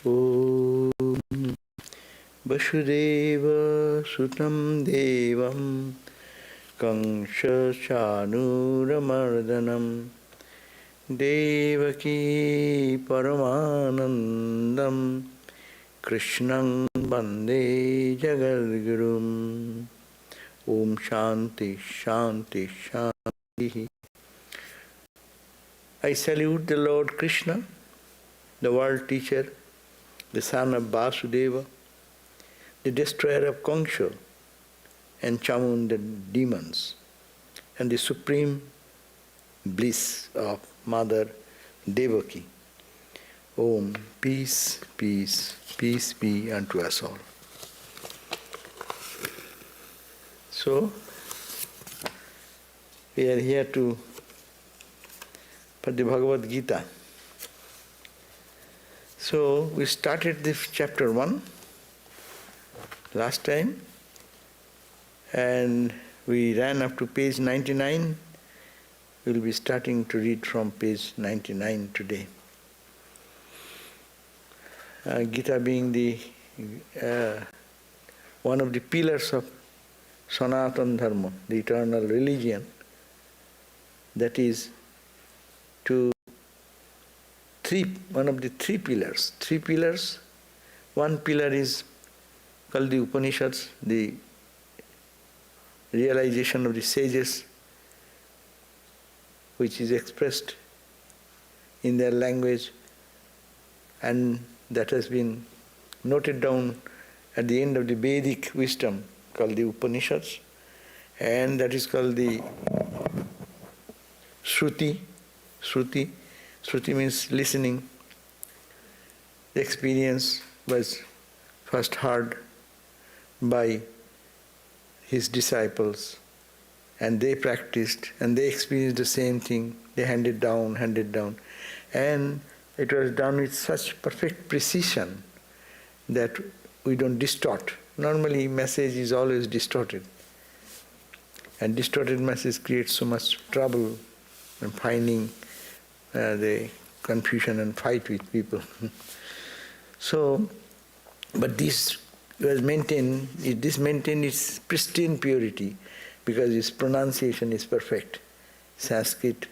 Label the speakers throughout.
Speaker 1: Om Vasudeva Sutam Devam Kangsha Chanuramardanam Devaki Paramanandam Krishnam Bande Jagadgurum. Om Shanti Shanti Shanti. I salute the Lord Krishna, the world teacher, the son of Vasudeva, the destroyer of Kangsha and Chamun, the demons, and the supreme bliss of Mother Devaki. Om, peace, peace, peace be unto us all. So, we are here for the Bhagavad Gita. So, we started this chapter 1 last time, and we ran up to page 99. We will be starting to read from page 99 today. Gita being the one of the pillars of Sanatana Dharma, the eternal religion, that is one of the three pillars. Three pillars. One pillar is called the Upanishads, the realization of the sages, which is expressed in their language, and that has been noted down at the end of the Vedic wisdom called the Upanishads, and that is called the Shruti. Shruti means listening. The experience was first heard by his disciples, and they practiced, and they experienced the same thing. They handed down, and it was done with such perfect precision that we don't distort. Normally message is always distorted, and distorted message creates so much trouble and finding the confusion and fight with people. So, but this was maintained its pristine purity because its pronunciation is perfect. Sanskrit,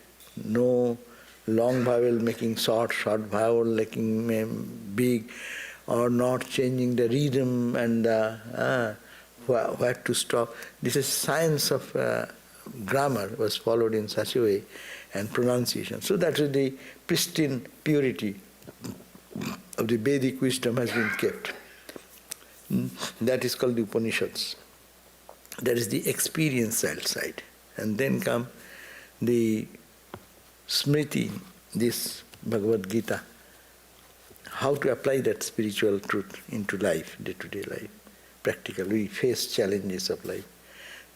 Speaker 1: no long vowel making short vowel making big, or not changing the rhythm and where to stop. This is science of grammar was followed in such a way, and pronunciation. So that is the pristine purity of the Vedic wisdom has been kept. That is called the Upanishads. That is the experiential side. And then come the Smriti, this Bhagavad Gita, how to apply that spiritual truth into life, day-to-day life. Practically, we face challenges of life.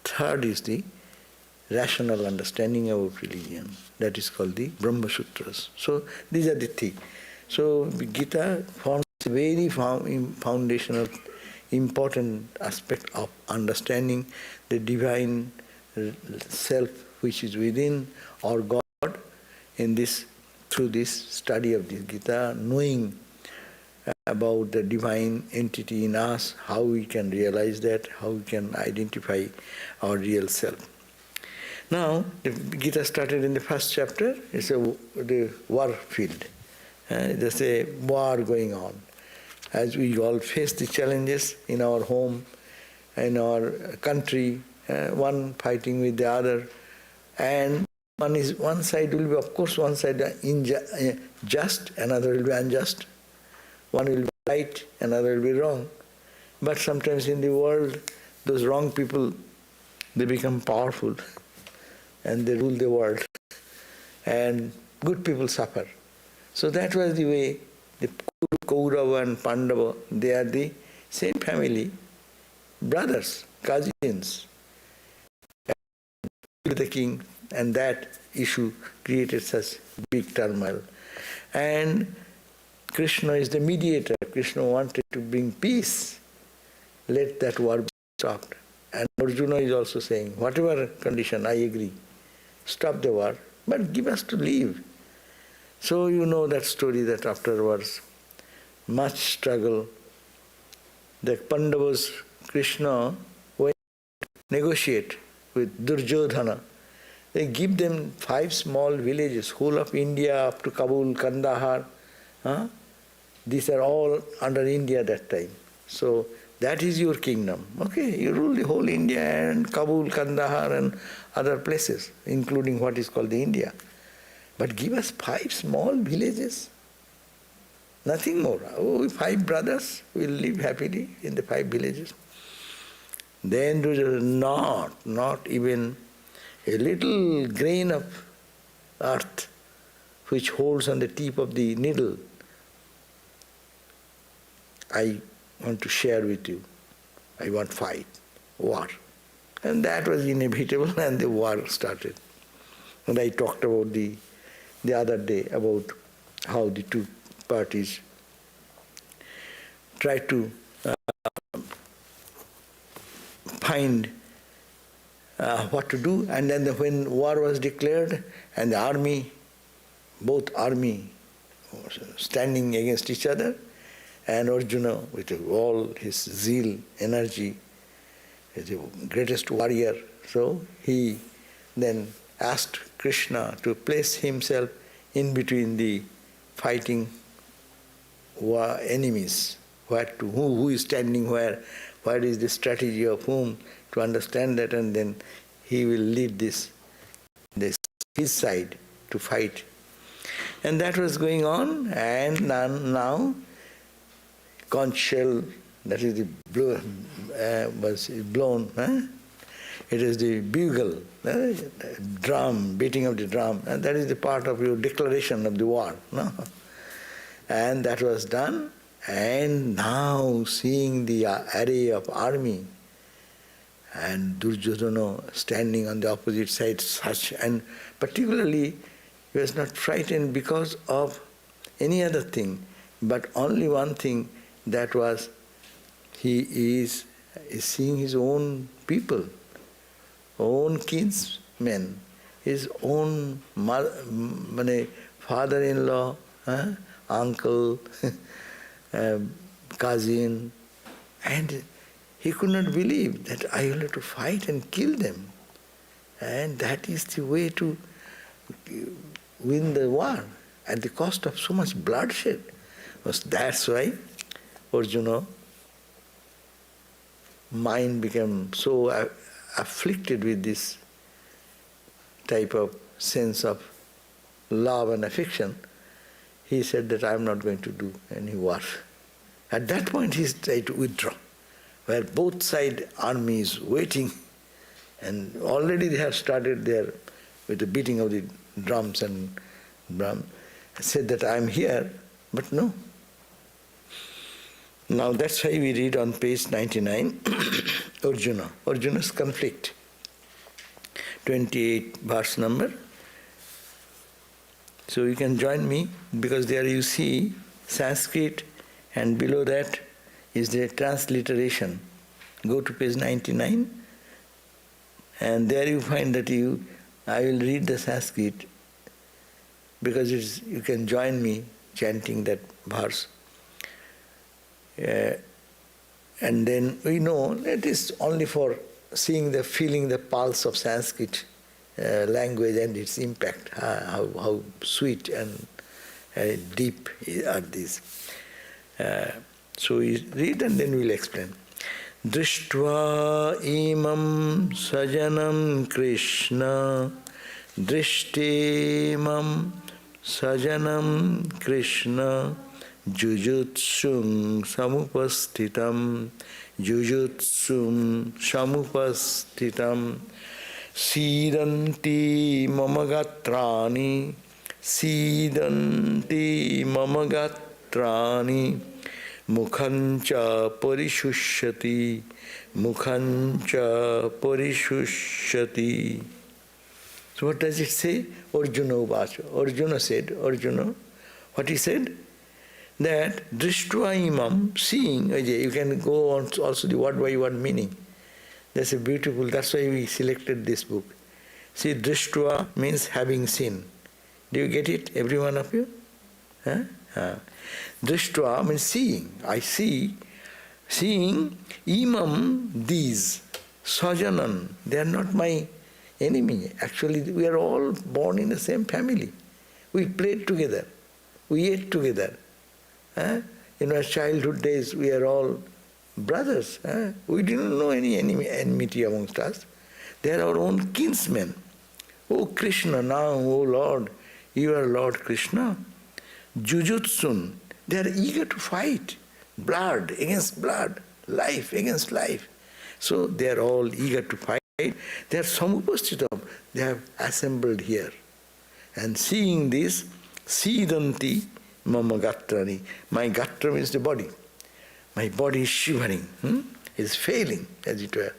Speaker 1: Third is the rational understanding about religion. That is called the Brahma Sutras. So these are the three. So Gita forms a very foundational, important aspect of understanding the divine self which is within, or God, through this study of this Gita, knowing about the divine entity in us, how we can realize that, how we can identify our real self. Now, the Gita started in the first chapter. It's the war field. There's a war going on. As we all face the challenges in our home, in our country, one fighting with the other, and one side will be, of course, one side just, another will be unjust. One will be right, another will be wrong. But sometimes in the world, those wrong people, they become powerful, and they rule the world, and good people suffer. So that was the way the Kaurava and Pandava, they are the same family, brothers, cousins, and the king, and that issue created such big turmoil. And Krishna is the mediator. Krishna wanted to bring peace. Let that war be stopped. And Arjuna is also saying, whatever condition, I agree. Stop the war, but give us to live. So you know that story that afterwards much struggle. The Pandavas, Krishna, went to negotiate with Duryodhana. They give them 5 small villages, whole of India up to Kabul, Kandahar. These are all under India that time. So that is your kingdom. Okay, you rule the whole India and Kabul, Kandahar and other places, including what is called the India. But give us 5 small villages. Nothing more. Oh, 5 brothers will live happily in the 5 villages. Then not even a little grain of earth which holds on the tip of the needle, I want to share with you. I want fight, war. And that was inevitable, and the war started. And I talked about the other day about how the 2 parties tried to find what to do, and then when war was declared and the army, both army was standing against each other, and Arjuna with all his zeal, energy, is the greatest warrior. So he then asked Krishna to place himself in between the fighting enemies, who is standing where, what is the strategy of whom, to understand that, and then he will lead this his side to fight. And that was going on, and now conch shell, that is the was blown. It is the bugle, drum, beating of the drum, and that is the part of your declaration of the war. No? And that was done, and now seeing the array of army, and Duryodhana standing on the opposite side, and particularly he was not frightened because of any other thing, but only one thing, that was he is seeing his own people, own kinsmen, his own father-in-law, uncle, cousin, and he could not believe that I will have to fight and kill them. And that is the way to win the war, at the cost of so much bloodshed. That's why Arjuna mind became so afflicted with this type of sense of love and affection. He said that I am not going to do any war. At that point he tried to withdraw, where both side armies waiting, and already they have started there with the beating of the drums and drum. Said that I am here, but no. Now that's why we read on page 99, Arjuna's conflict, 28 verse number. So you can join me, because there you see Sanskrit, and below that is the transliteration. Go to page 99, and there you find that I will read the Sanskrit, because you can join me chanting that verse. And then we know that is only for feeling the pulse of Sanskrit language and its impact, how sweet and deep are these. So we read and then we'll explain. Drishtva imam sajanam Krishna, drishtemam sajanam Krishna, jujutsum samupastitam, sidanti mamagatrani, mukhancha parishushati. So what does it say? Arjuna uvacha. Arjuna said, what he said? That drishtva imam, seeing, you can go on also the word by word meaning. That's that's why we selected this book. See, drishtva means having seen. Do you get it, every one of you? Drishtva means seeing. I see, seeing imam, these, sajanan, they are not my enemy. Actually, we are all born in the same family. We played together. We ate together. In our childhood days, we are all brothers. We didn't know any enmity amongst us. They are our own kinsmen. Oh Krishna, now, oh Lord, you are Lord Krishna. Jujutsun, they are eager to fight. Blood against blood, life against life. So they are all eager to fight. They are samupastitam. They have assembled here. And seeing this, sidanti mama gatrani. My gatra means the body. My body is shivering, is failing, as it were.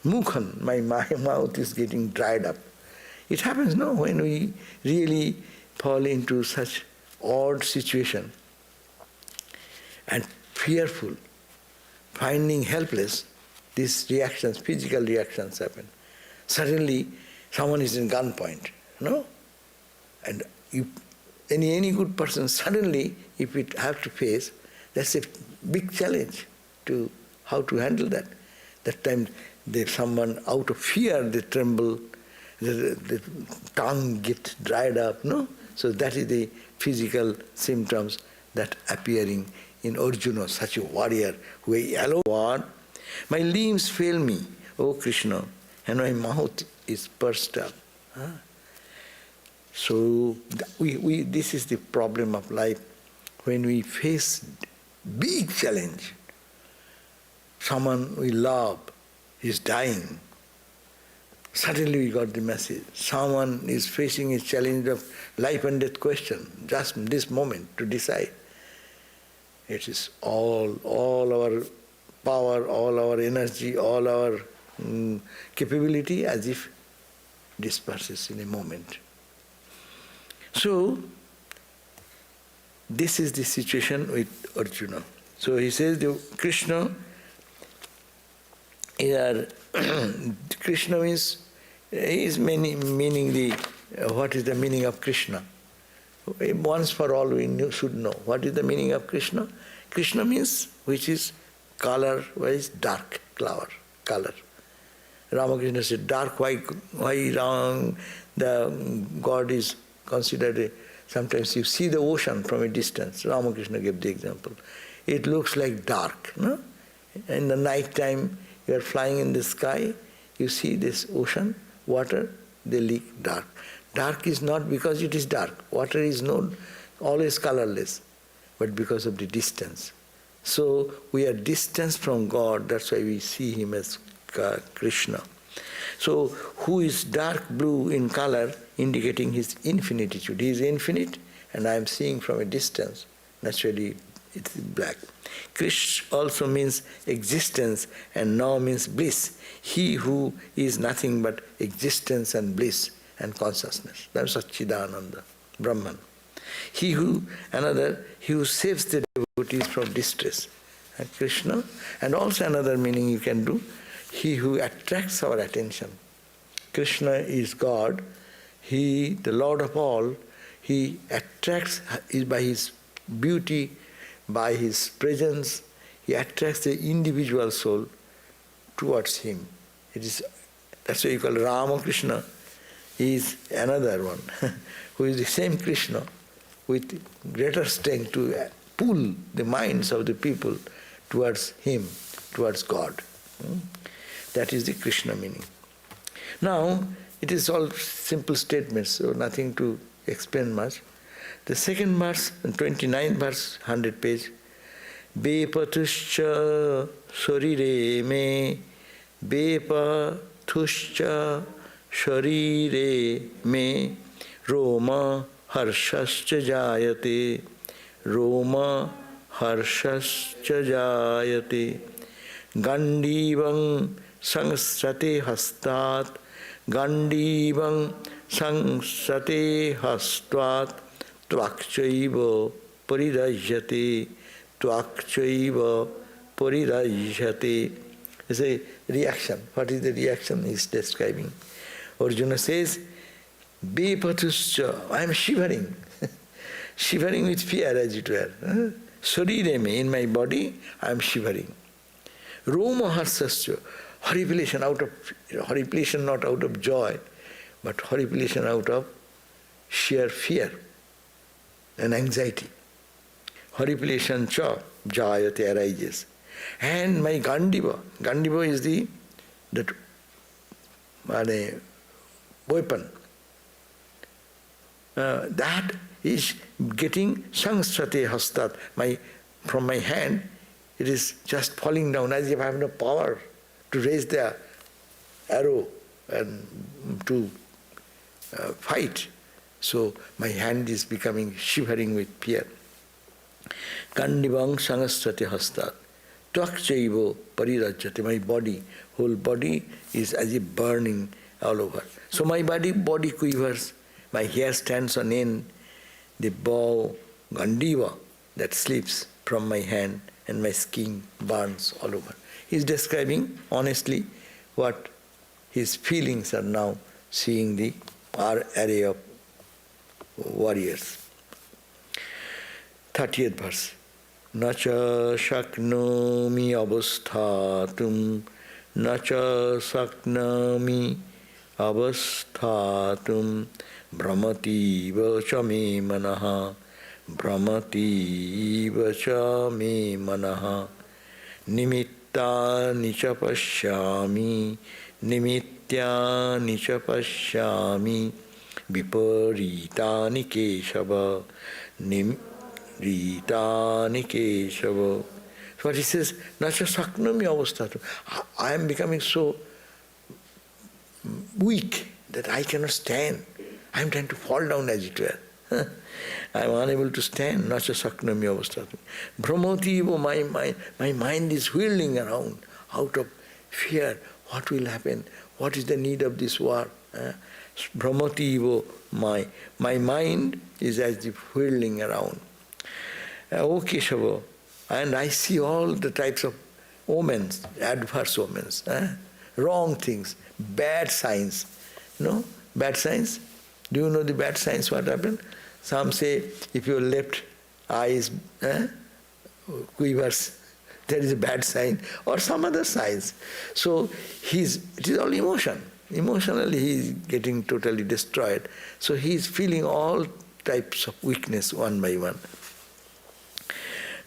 Speaker 1: Mukhan, my mouth is getting dried up. It happens now when we really fall into such odd situation and fearful, finding helpless, these reactions, physical reactions happen. Suddenly, someone is in gunpoint, and any good person, suddenly, if it have to face, that's a big challenge to how to handle that. That time, someone out of fear, they tremble, the tongue gets dried up, So that is the physical symptoms that appearing in Arjuna, such a warrior who alone, my limbs fail me, O Krishna, and my mouth is pursed up. So this is the problem of life. When we face big challenge, someone we love is dying. Suddenly we got the message. Someone is facing a challenge of life and death question, just this moment to decide. It is all our power, all our energy, all our capability as if disperses in a moment. So, this is the situation with Arjuna. So he says, Krishna, Krishna means, meaning what is the meaning of Krishna? Once for all we should know. What is the meaning of Krishna? Krishna means, which is color-wise dark color. Ramakrishna said, dark, why the God is considered, sometimes you see the ocean from a distance. Ramakrishna gave the example. It looks like dark. In the night time, you are flying in the sky, you see this ocean, water, they look dark. Dark is not because it is dark. Water is not always colorless, but because of the distance. So we are distanced from God, that's why we see him as Krishna. So who is dark blue in color, indicating his infinitude. He is infinite, and I am seeing from a distance. Naturally, it's black. Krish also means existence, and now means bliss. He who is nothing but existence and bliss and consciousness. That is Satchidananda, Brahman. He who saves the devotees from distress. And Krishna, and also another meaning you can do, he who attracts our attention. Krishna is God. He, the Lord of all, he attracts by his beauty, by his presence, he attracts the individual soul towards him. That's why you call Ramakrishna. He is another one who is the same Krishna with greater strength to pull the minds of the people towards him, towards God. That is the Krishna meaning. Now, it is all simple statements, so nothing to explain much. The second verse, 29th verse, 100 page. Bepatuscha sharire me, bepatuscha sharire me, Roma harshascha jayate, Roma harshascha jayate, Gandivang sangsrate hastat, Gandivang sangsrate hastvat, Tvakchaiva paridajyate, Tvakchaiva paridajyate. It's a reaction. What is the reaction he is describing? Arjuna says, Bepatuscha, I am shivering. shivering with fear, as it were. Sarire me, in my body, I am shivering. Roma harsasya, horripilation not out of joy, but horripilation out of sheer fear and anxiety. Horripilation cha, jayate arises. And my Gandiva is that weapon. That is getting sangsrate hastat. From my hand, it is just falling down as if I have no power to raise the arrow and to fight. So my hand is becoming shivering with fear. Kandivang sangasrate hastat. Tvakchaivo parirajyate. My body, whole body is as if burning all over. So my body quivers, my hair stands on end, the bow, Gandiva, that slips from my hand and my skin burns all over. He is describing honestly what his feelings are now, seeing the array of warriors. 30th verse. Nacha shaknomi avasthatum, nacha shaknomi avasthatum, brahmati vacha me manaha, brahmati vacha me manaha, nimitta nicha pashyami, nimitya nicha pashyami, viparitani keshava, Ritani Keshava. So what he says, Nacha Saknami Avasthatum. I am becoming so weak that I cannot stand. I am trying to fall down, as it were. I am unable to stand. Nacha Saknami Avasthatum. Brahmativo, my mind is whirling around out of fear. What will happen? What is the need of this war? Brahmativo, my mind is as if whirling around. O Keshava, and I see all the types of omens, adverse omens, wrong things, bad signs. No? Bad signs? Do you know the bad signs, what happened? Some say, if your left eye is quivers, there is a bad sign, or some other signs. So it is all emotion. Emotionally he is getting totally destroyed. So he is feeling all types of weakness one by one.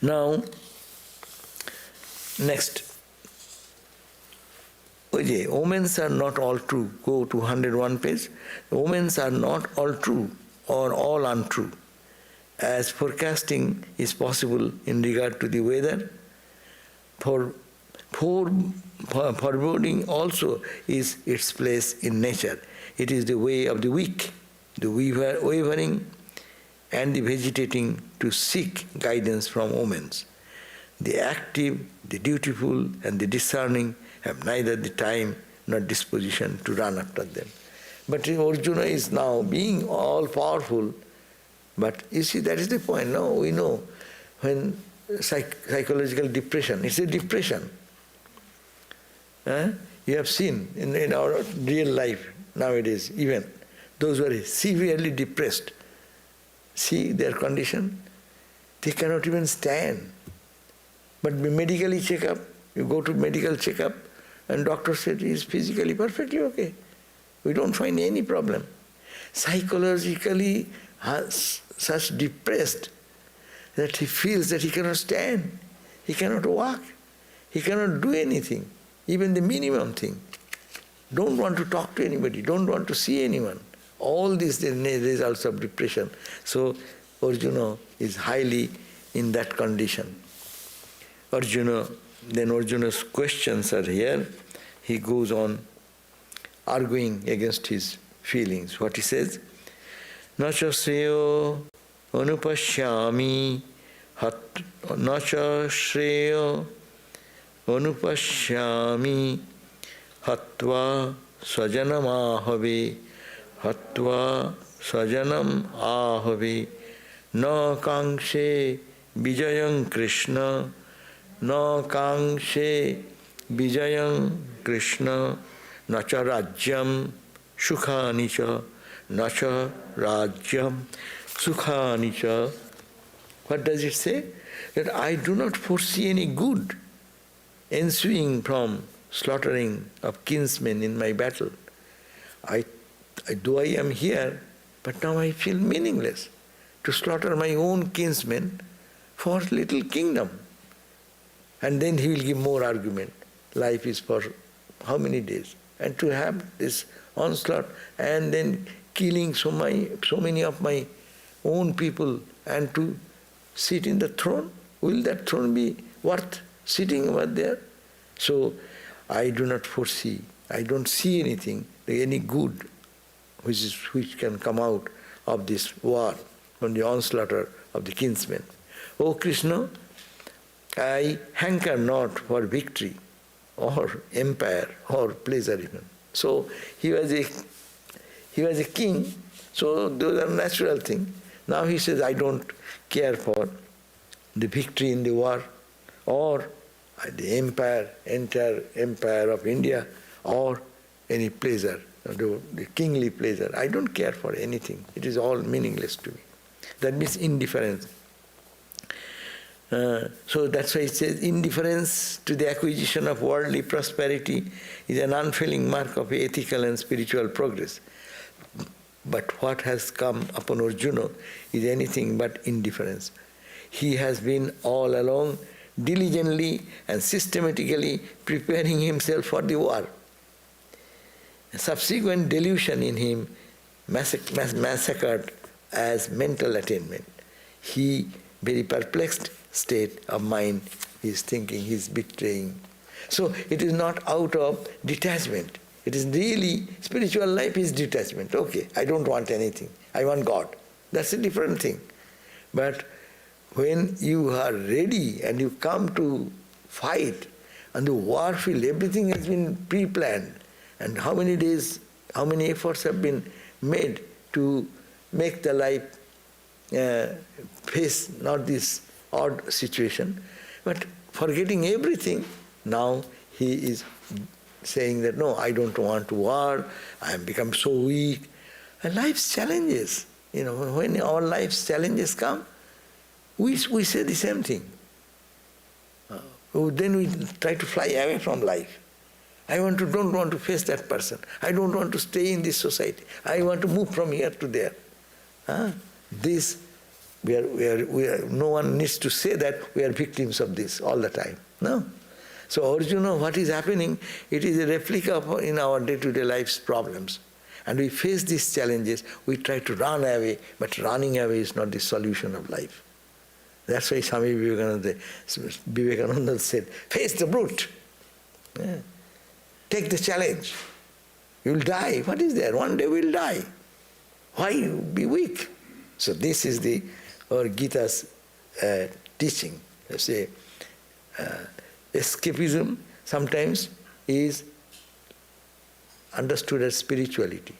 Speaker 1: Now, next. Okay, omens are not all true. Go to 101 page. Omens are not all true or all untrue. As forecasting is possible in regard to the weather, foreboding also is its place in nature. It is the way of the weak, the wavering, and the vegetating to seek guidance from omens. The active, the dutiful, and the discerning have neither the time nor disposition to run after them. But Arjuna is now being all powerful. But you see, that is the point. Now we know when psychological depression, it's a depression. You have seen in our real life nowadays, even those who are severely depressed, see their condition, they cannot even stand. But medically check up, you go to medical checkup, and doctor said he is physically perfectly okay. We don't find any problem. Psychologically, such depressed that he feels that he cannot stand, he cannot walk, he cannot do anything, even the minimum thing. Don't want to talk to anybody, don't want to see anyone. All these are the results of depression. So Arjuna is highly in that condition. Arjuna's questions are here. He goes on arguing against his feelings. What he says? Nacha shreyo anupashyami nacha shreyo anupashyami hatva sajanam ahave hatva sajanam ahave na kangshe vijayam Krishna na kangshe vijayam Krishna nacha rajyam sukhani cha nacha rajyam Sukhanicha. What does it say? That I do not foresee any good ensuing from slaughtering of kinsmen in my battle. Though I am here, but now I feel meaningless to slaughter my own kinsmen for little kingdom. And then he will give more argument. Life is for how many days? And to have this onslaught and then killing so many of my own people and to sit in the throne, will that throne be worth sitting over there? So I do not foresee, I don't see anything, any good which can come out of this war, from the onslaught of the kinsmen. O Krishna, I hanker not for victory or empire or pleasure even. So he was a king, so those are natural things. Now he says, I don't care for the victory in the war or the entire empire of India or any pleasure, the kingly pleasure. I don't care for anything. It is all meaningless to me. That means indifference. So that's why it says indifference to the acquisition of worldly prosperity is an unfailing mark of ethical and spiritual progress. But what has come upon Arjuna is anything but indifference. He has been all along diligently and systematically preparing himself for the war. A subsequent delusion in him massacred as mental attainment. He, very perplexed state of mind, is thinking, he is betraying. So it is not out of detachment. It is really, spiritual life is detachment. Okay, I don't want anything. I want God. That's a different thing. But when you are ready and you come to fight on the war field, everything has been pre-planned. And how many days, how many efforts have been made to make the life face not this odd situation, but forgetting everything, now he is saying that, no, I don't want to war, I have become so weak. And life's challenges, when our life's challenges come, we say the same thing. Then we try to fly away from life. I don't want to face that person. I don't want to stay in this society. I want to move from here to there. No one needs to say that we are victims of this all the time. No. So Arjuna, what is happening, it is a replica of in our day-to-day life's problems. And we face these challenges, we try to run away, but running away is not the solution of life. That's why Swami Vivekananda said, face the brute. Yeah. Take the challenge. You'll die. What is there? One day we'll die. Why be weak? So this is our Gita's teaching. Say, escapism sometimes is understood as spirituality,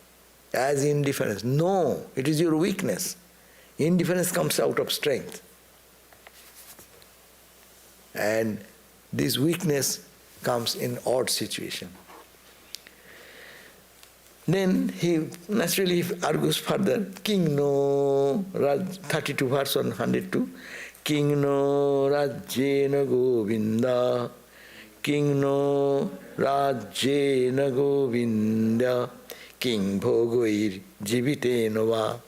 Speaker 1: as indifference. No, it is your weakness. Indifference comes out of strength. And this weakness comes in odd situation. Then he naturally argues further. King no, 32 verse 102. King no rajyena govinda, King no rajyena govinda, King bhogoir jivite nova,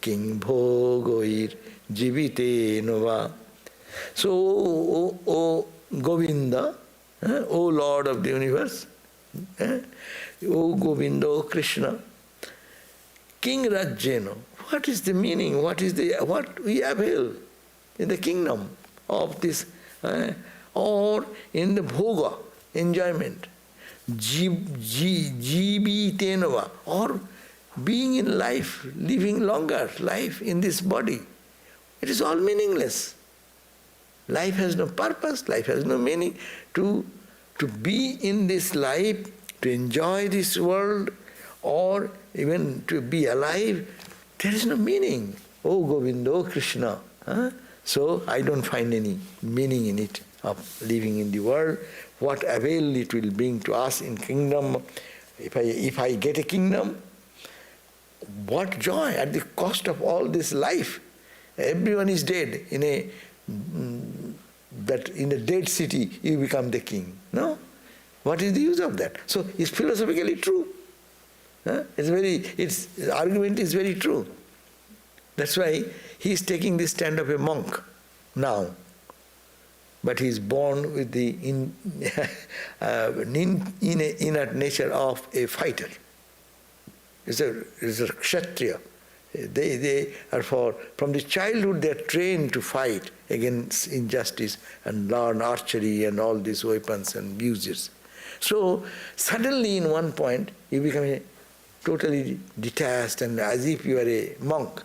Speaker 1: King bhogoir jivite nova. So, O Govinda, O Lord of the universe, O Govinda, O Krishna, King Rajyena, what is the meaning? What we avail in the kingdom of this, or in the bhoga, enjoyment, jivitenava, or being in life, living longer life in this body. It is all meaningless. Life has no purpose, life has no meaning. To be in this life, to enjoy this world, or even to be alive, there is no meaning. Oh Govinda, oh Krishna. So I don't find any meaning in it, of living in the world. What avail it will bring to us in kingdom? If I get a kingdom, what joy at the cost of all this life. Everyone is dead. In a dead city, you become the king. No? What is the use of that? So it's philosophically true. Its argument is very true. That's why he is taking the stand of a monk now. But he is born with the inert nature of a fighter. It's a kshatriya. They are from the childhood they are trained to fight against injustice and learn archery and all these weapons and uses. So suddenly in one point you become totally detached and as if you are a monk.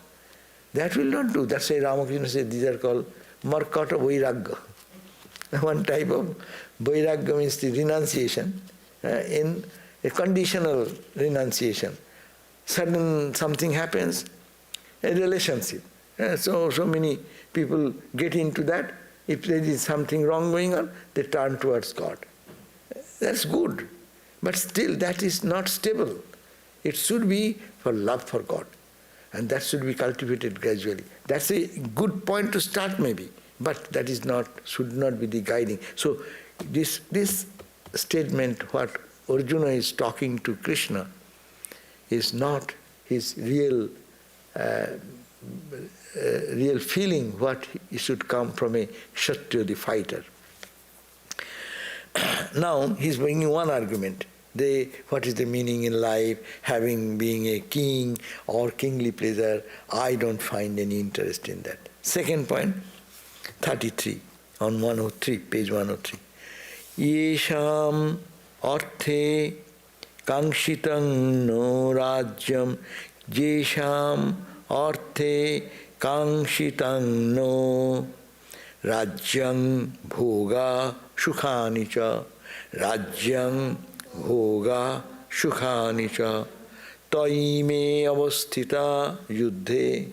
Speaker 1: That will not do. That's why Ramakrishna said these are called markata vairagya. One type of vairagya means the renunciation in a conditional renunciation. Sudden something happens, a relationship. So many people get into that. If there is something wrong going on, they turn towards God. That's good. But still that is not stable. It should be for love for God. And that should be cultivated gradually. That's a good point to start maybe. But that is should not be the guiding. So this statement, what Arjuna is talking to Krishna, is not his real feeling, what should come from a Kshatriya, the fighter. Now he's bringing one argument. What is the meaning in life, being a king or kingly pleasure? I don't find any interest in that. Second point, 33, on 103, page 103. Yesham arthe kangshitam no rajyam, yesham arthe kangshitam no rajyam bhoga sukhani cha, rajyam bhoga sukhani cha, taime avasthita yuddhe,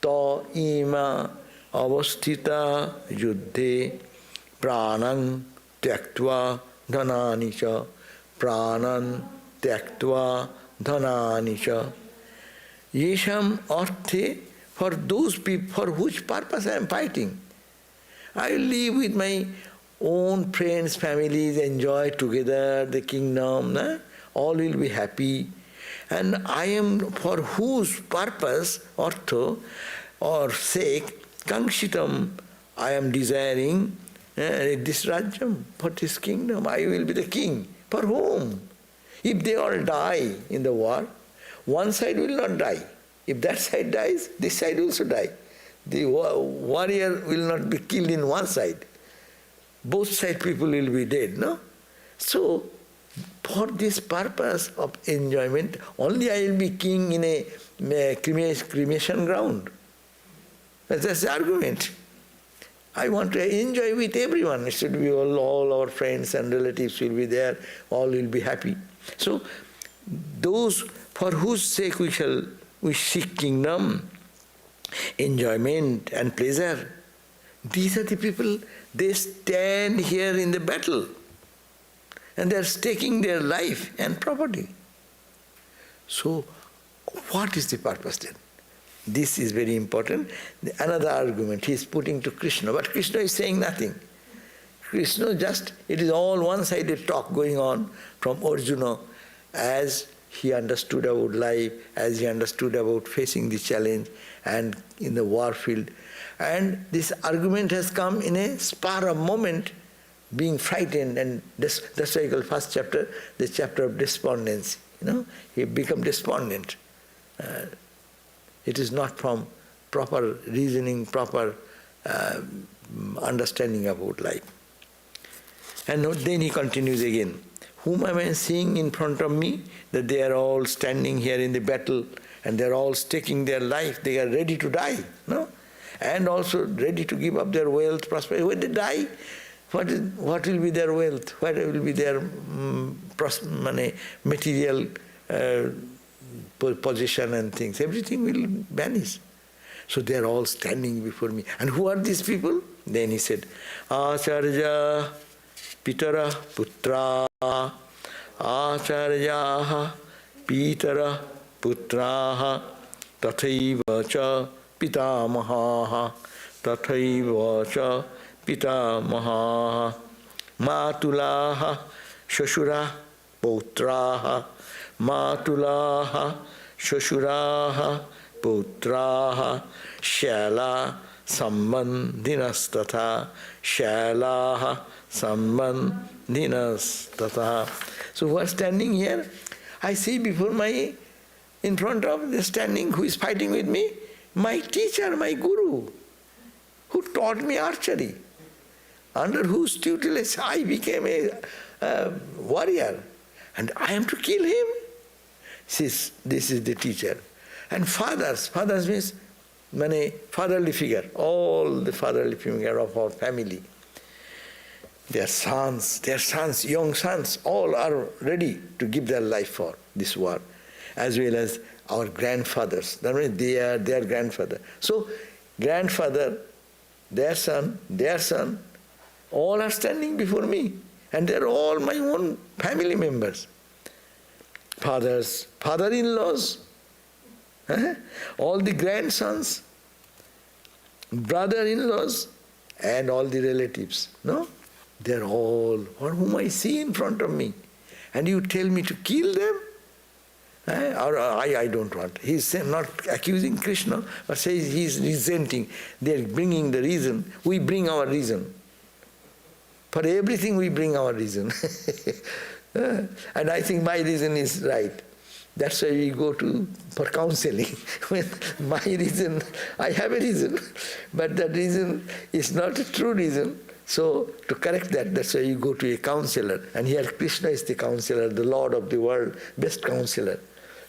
Speaker 1: taima avasthita yuddhe, pranam tyaktva dhanani cha, pranam tyaktva dhanani cha. Yesham arthe, for those people for which purpose I am fighting. I will live with my own friends, families, enjoy together the kingdom, all will be happy. And I am for whose purpose, artho, or sake, kangshitam, I am desiring this rajyam, for this kingdom. I will be the king. For whom? If they all die in the war, one side will not die. If that side dies, this side also die. The warrior will not be killed in one side. Both side people will be dead, no? So, for this purpose of enjoyment, only I will be king in a cremation ground. That's the argument. I want to enjoy with everyone. It should be all our friends and relatives will be there, all will be happy. So, those for whose sake we seek kingdom, enjoyment and pleasure, these are the people, they stand here in the battle and they are staking their life and property. So, what is the purpose then? This is very important. Another argument he is putting to Krishna, but Krishna is saying nothing. Krishna it is all one-sided talk going on from Arjuna as he understood about life, as he understood about facing the challenge and in the war field. And this argument has come in a spur of moment, being frightened, and that's why I call first chapter the chapter of despondency. He become despondent. It is not from proper reasoning, proper understanding about life. And then he continues again. Whom am I seeing in front of me? That they are all standing here in the battle and they are all staking their life. They are ready to die, no? And also ready to give up their wealth, prosperity. When they die, what will be their wealth? What will be their material possession and things? Everything will vanish. So they are all standing before me. And who are these people? Then he said, Acharya Pitara Putra, Acharya Pitara putraha tathaiva cha pitamahaha tathaiva cha pitamahaha matulaha shashura putraha matulaha shashuraha putraha shala sambandhinastatha shalaha sambandhinastatha. So who are standing here? I see before in front of the standing, who is fighting with me? My teacher, my guru, who taught me archery, under whose tutelage I became a warrior, and I am to kill him. This is the teacher. And fathers means fatherly figure, all the fatherly figure of our family. Their sons, young sons, all are ready to give their life for this war, as well as our grandfathers. That means they are their grandfather. So, grandfather, their son, all are standing before me, and they are all my own family members. Fathers, father-in-laws, all the grandsons, brother-in-laws, and all the relatives. No? They are all whom I see in front of me. And you tell me to kill them? Or I don't want. He is not accusing Krishna, but says he is resenting. They are bringing the reason. We bring our reason. For everything we bring our reason. And I think my reason is right. That's why we go for counseling. When my reason, I have a reason, but that reason is not a true reason. So to correct that, that's why you go to a counselor. And here Krishna is the counselor, the Lord of the world, best counselor.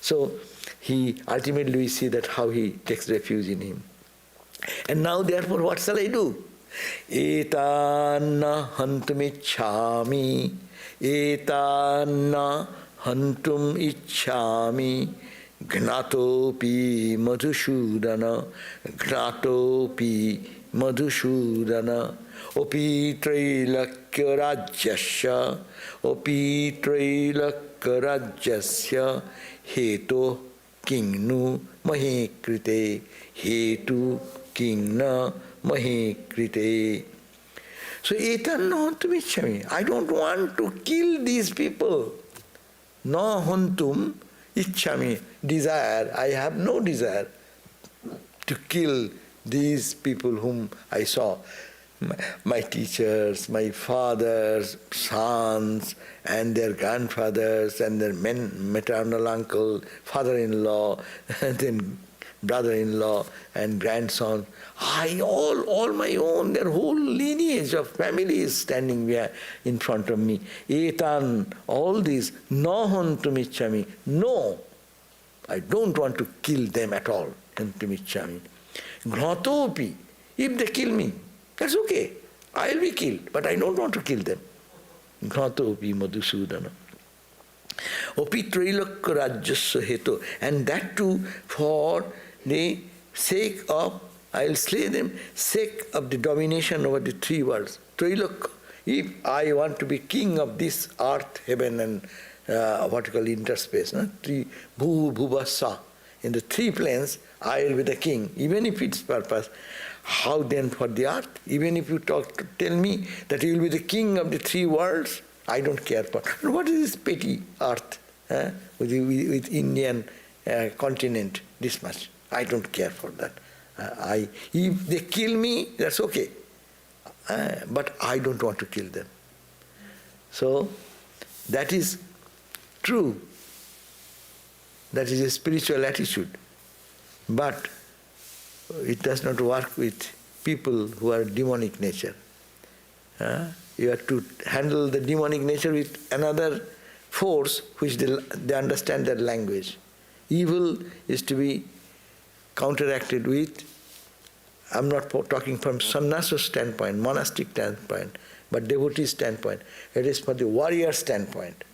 Speaker 1: So ultimately we see that how he takes refuge in him. And now therefore what shall I do? Etanna hantumichhami, etanna hantum ichhami, gnatopi madhusudana, gnatopi madhusudana, opi trailakya rajyasya, opi trailakya rajyasya, hetu kingnu mahe krite, hetu kingna mahe krite. So etanna hantum ichhami. I don't want to kill these people. No hantum ichhami. Desire. I have no desire to kill these people whom I saw. My teachers, my fathers, sons, and their grandfathers, and their maternal uncle, father-in-law, and then brother-in-law, and grandson. All my own, their whole lineage of family is standing there in front of me. Etan, all these, no hantum ichhami. No, I don't want to kill them at all. Hantum ichhami. Gnatopi, if they kill me, that's okay. I'll be killed, but I don't want to kill them. Gnatopi madhusudana. Opi trailakya rajyasya hetu. And that too for the sake of, I'll slay them, sake of the domination over the three worlds. Trailakya. If I want to be king of this earth, heaven, and what you call interspace, three bhuvasa, in the three planes, I will be the king, even if it's purpose. How then for the earth? Even if you tell me that you will be the king of the three worlds, I don't care for. And what is this petty earth with Indian continent, this much? I don't care for that. If they kill me, that's okay. But I don't want to kill them. So that is true. That is a spiritual attitude. But it does not work with people who are demonic nature. You have to handle the demonic nature with another force which they understand their language. Evil is to be counteracted with, I'm not talking from sannyasa standpoint, monastic standpoint, but devotee standpoint. It is for the warrior standpoint.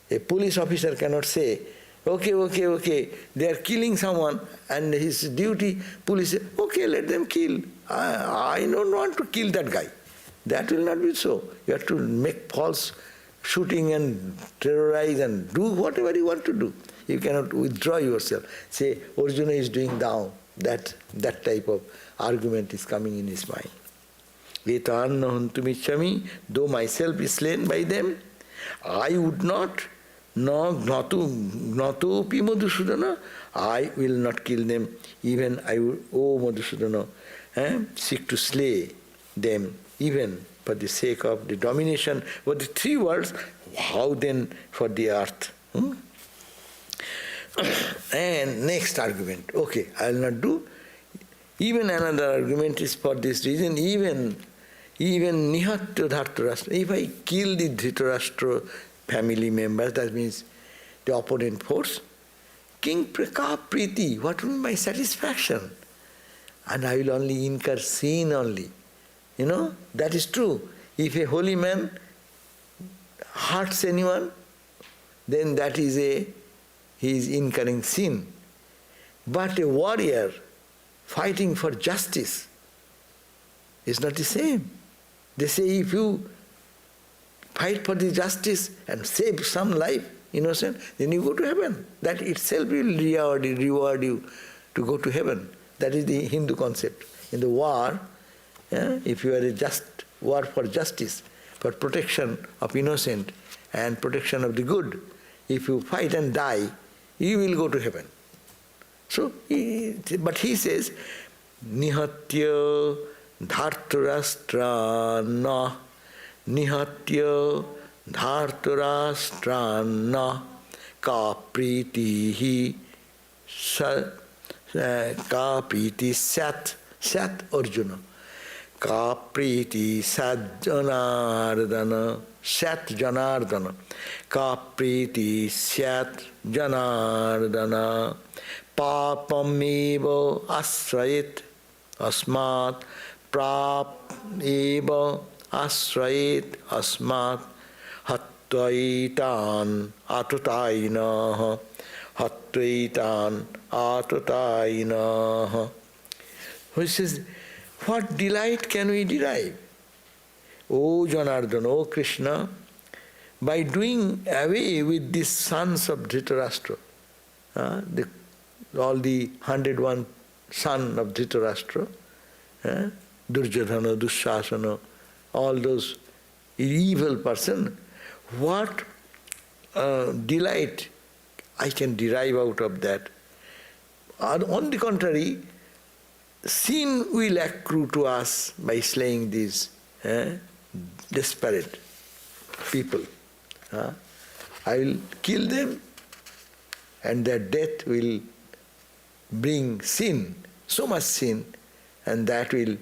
Speaker 1: A police officer cannot say, okay, they are killing someone, and his duty, police say, okay, let them kill. I don't want to kill that guy. That will not be so. You have to make false shooting and terrorize and do whatever you want to do. You cannot withdraw yourself. Say, Arjuna is doing down. That type of argument is coming in his mind. Vetanna hantumichami, though myself is slain by them, I would not, no gnatu pi Madhusudana, I will not kill them, even I would, O Madhusudana, seek to slay them, even for the sake of the domination. But the three words, how then for the earth? And next argument, okay, I will not do. Even another argument is for this reason, even nihatya dhartarashtra, if I kill the Dhritarashtra family members, that means the opponent force, King Praka Priti, what will be my satisfaction? And I will only incur sin only. That is true. If a holy man hurts anyone, then that is he is incurring sin. But a warrior fighting for justice is not the same. They say if you fight for the justice and save some life, innocent, then you go to heaven. That itself will reward you to go to heaven. That is the Hindu concept. In the war, if you are a just war for justice, for protection of innocent and protection of the good, if you fight and die, you will go to heaven. So, but he says, nihatya dhartarashtrana, nihatya dhartarashtrana, ka pritihi ka priti sat Arjuna, ka priti sat janardana, sat janardana, ka priti sat janardana, papam eva asrayit asmat, prap eva asrayit asmat, hatvaitan atutainaha, hatvaitan atutainaha. Which says, what delight can we derive? O Janardana, O Krishna, by doing away with these sons of Dhritarashtra, all the 101 sons of Dhritarashtra, Durjadhana, Dushasana, all those evil persons, what delight I can derive out of that? On the contrary, sin will accrue to us by slaying these desperate people. I will kill them, and their death will bring sin, so much sin, and that will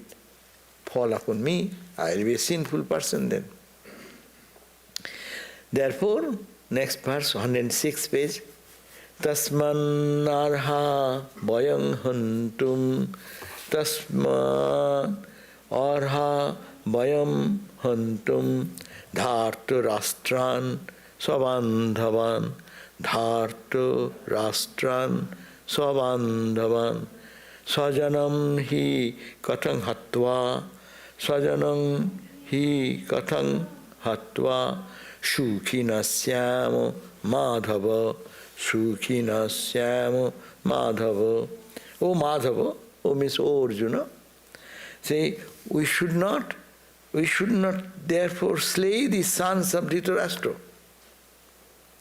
Speaker 1: fall upon me. I will be a sinful person then. Therefore, next verse, 106th page, Tasman arha vayam hantum, Tasman arha vayam hantum, dharta rastran svabandhavan, dharta rastran svabandhavan, sajanam hi kathang hatva, sajanam hi kathang hatva, shukhina syamo madhava, shukhina syamo madhava. O Madhava, O means O Arjuna, say, we should not therefore slay the sons of Dhritarashtra,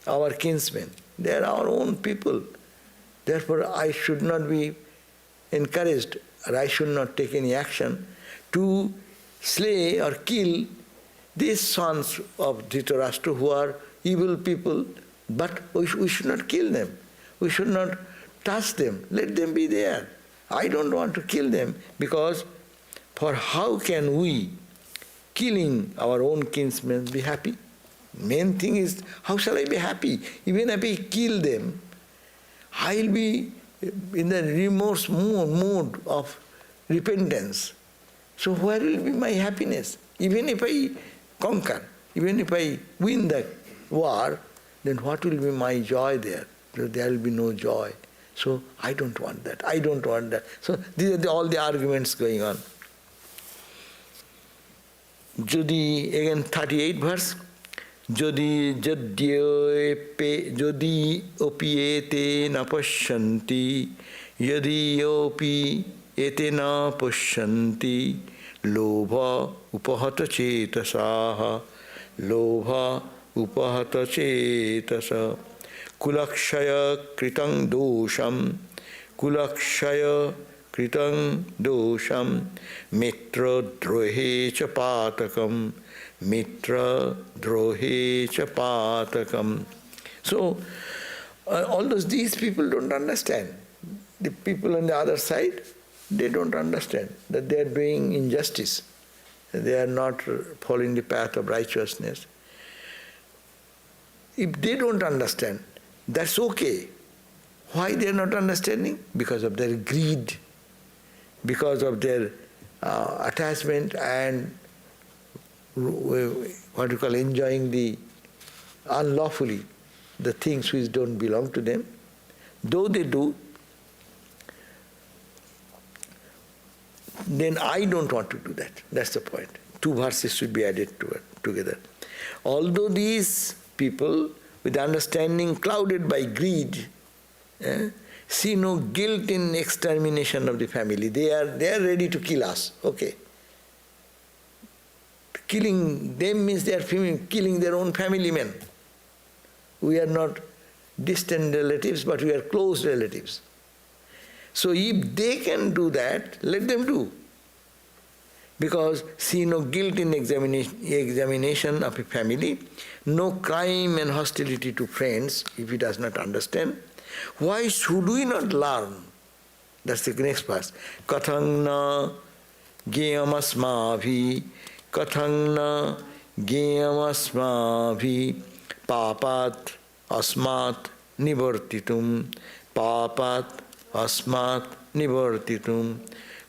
Speaker 1: our kinsmen. They are our own people. Therefore, I should not be encouraged, or I should not take any action to slay or kill these sons of Dhritarashtra who are evil people, but we should not kill them. We should not touch them. Let them be there. I don't want to kill them, because for how can we, killing our own kinsmen, be happy? Main thing is, how shall I be happy? Even if I kill them, I will be in the remorse mood of repentance. So where will be my happiness? Even if I conquer, even if I win the war, then what will be my joy there? There will be no joy. So I don't want that. I don't want that. So these are all the arguments going on. Judi, again 38th verse. Jodi opi ete na pasyanti, yadi opi ete na pasyanti, lobha upahata chetasaha, lobha upahata chetasa, kulakshaya kritang dosham, kulakshaya kritang dosham, mitra drohe cha patakam, mitra drohe cha patakam. So, these people don't understand. The people on the other side, they don't understand that they are doing injustice. They are not following the path of righteousness. If they don't understand, that's okay. Why they are not understanding? Because of their greed, because of their attachment and what you call enjoying the unlawfully the things which don't belong to them. Though they do, then I don't want to do that. That's the point. Two verses should be added together. Although these people, with understanding clouded by greed, see no guilt in extermination of the family. They are ready to kill us. Okay. Killing them means they are killing their own family men. We are not distant relatives, but we are close relatives. So if they can do that, let them do. Because see no guilt in examination of a family, no crime and hostility to friends, if he does not understand. Why should we not learn? That's the next verse. Kathang na geyamasmabhi, kathang na geyamasmabhi, papat asmat nivartitum, papat asmat nivartitum,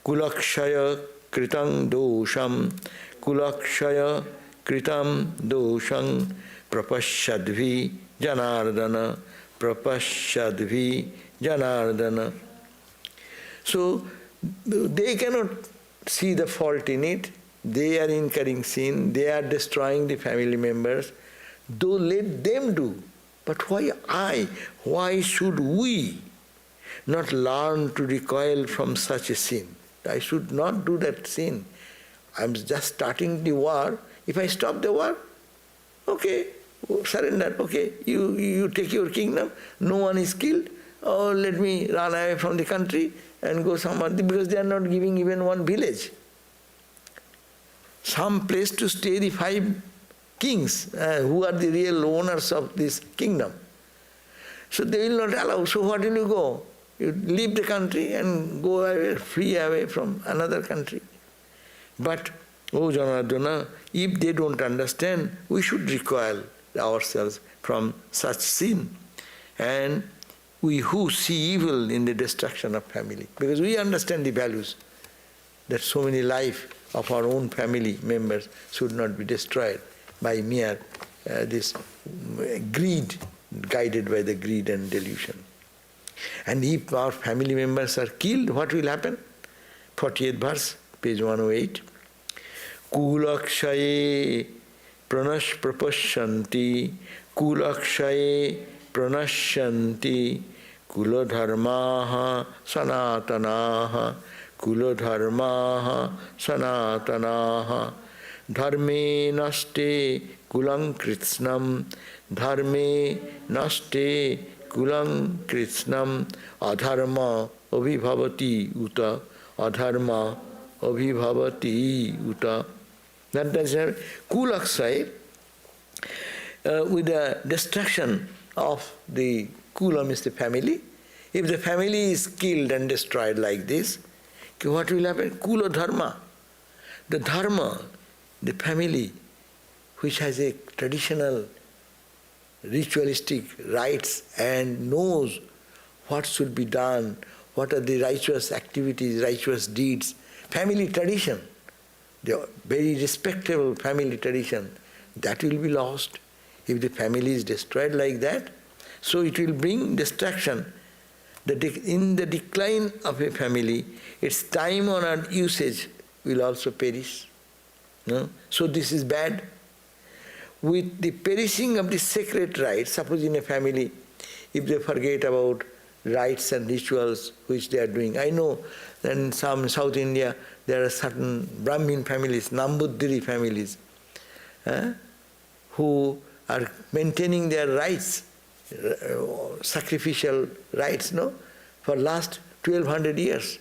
Speaker 1: kulakshaya kritam dosham, kulakshaya kritam dosham, prapashadvi janardana, prapashadvi janardana. So they cannot see the fault in it. They are incurring sin. They are destroying the family members. Though let them do. But why I? Why should we not learn to recoil from such a sin? I should not do that sin. I'm just starting the war. If I stop the war, okay, surrender, okay, you take your kingdom, no one is killed, or let me run away from the country and go somewhere, because they are not giving even one village. Some place to stay the 5 kings who are the real owners of this kingdom. So they will not allow. So what will you go? You leave the country and go away, flee away from another country. But, oh Janardana, if they don't understand, we should recoil ourselves from such sin. And we who see evil in the destruction of family, because we understand the values that so many life of our own family members should not be destroyed by mere this greed, guided by the greed and delusion. And if our family members are killed, what will happen? 40th verse, page 108. Kulakshaye prapashyanti, kulakshaye pranashyanti, kuladharmaha sanatanaha, kuladharmaha sanatanaha, dharme naste kulang kritsnam, dharme naste kulang kritsnam, adharma abhibhavati uta, adharma abhibhavati uta. That does have kulakshay, with the destruction of the kula means the family. If the family is killed and destroyed like this, what will happen? Kula dharma. The dharma, the family, which has a traditional, ritualistic rites and knows what should be done, what are the righteous activities, righteous deeds, family tradition, the very respectable family tradition, that will be lost if the family is destroyed like that. So it will bring destruction. In the decline of a family, its time-honored usage will also perish. No? So this is bad. with the perishing of the sacred rites, suppose in a family, if they forget about rites and rituals which they are doing. I know that in some South India, there are certain Brahmin families, Nambudiri families, who are maintaining their rites, sacrificial rites, no, for last 1200 years.